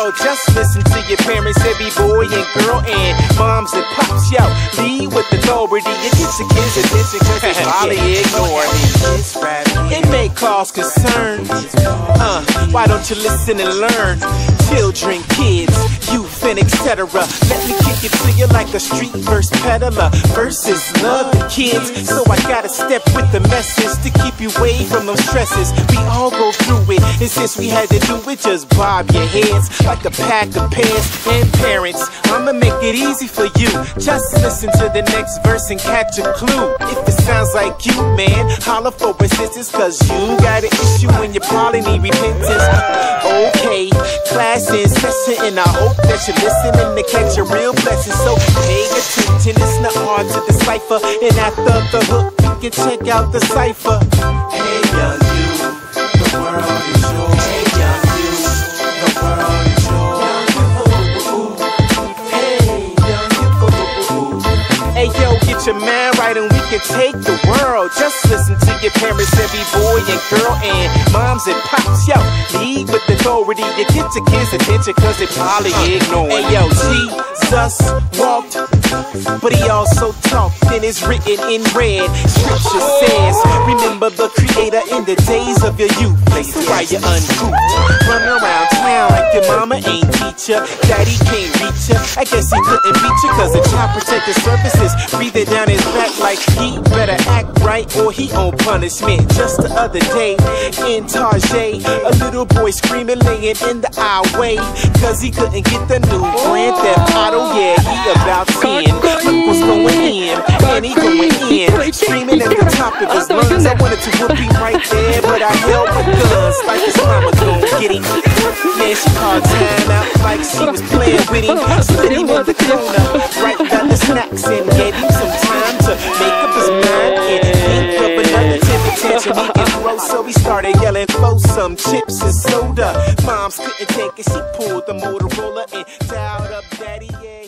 world. Just listen to your parents, every boy and girl, and moms and pops. Yo, lead with authority. It gets your kids' attention cause it's probably ignored. It may cause concern. Why don't you listen and learn? Children, kids, youth, and etc. Let me kick it to you like a street verse peddler. Verses love the kids, so I gotta step with the message to keep you away from those stresses. We all go through it, and since we had to do it, just bob your heads like a pack of pants. And parents, I'ma make it easy for you. Just listen to the next verse and catch a clue. If it sounds like you, man, holler for assistance, cause you got an issue and you probably need repentance. Okay, class in session, and I hope that you're listening to catch a real blessing. So pay attention, it's not hard to decipher, and after the hook, you can check out the cipher. Hey young you, the world is yours. Hey young you, the world is yours. Hey young you, hey yo, get your mind right and we can take the world. Just listen to your parents, every boy and girl, and moms and pops. Yo, lead with authority. You get your kids' attention cause they probably ignore. Hey yo, Jesus walked, but he also talked, and it's written in red. Scripture says, remember the creator in the days of your youth. Place why you're uncouth. Run around town like your mama ain't teach ya. Daddy can't reach ya. I guess he couldn't beat ya cause the child protective services breathe it down his back like he better act right or he on punishment. Just the other day in Tarjay, a little boy screaming laying in the aisleway cause he couldn't get the new Grand Theft Auto. Yeah, he about 10. Look what's going in, and he going in, screaming at the top of his lungs. I wanted to whoop him right there, but I held my guns like his mama gon' get him. Man, she called time out like she was playing with him. Slid him in the corner, right down the snacks, and gave him some time to make up his mind and think of another temptation he can throw. So he started yelling for some chips and soda. Moms couldn't take it, she pulled the Motorola and dialed up daddy. Yeah,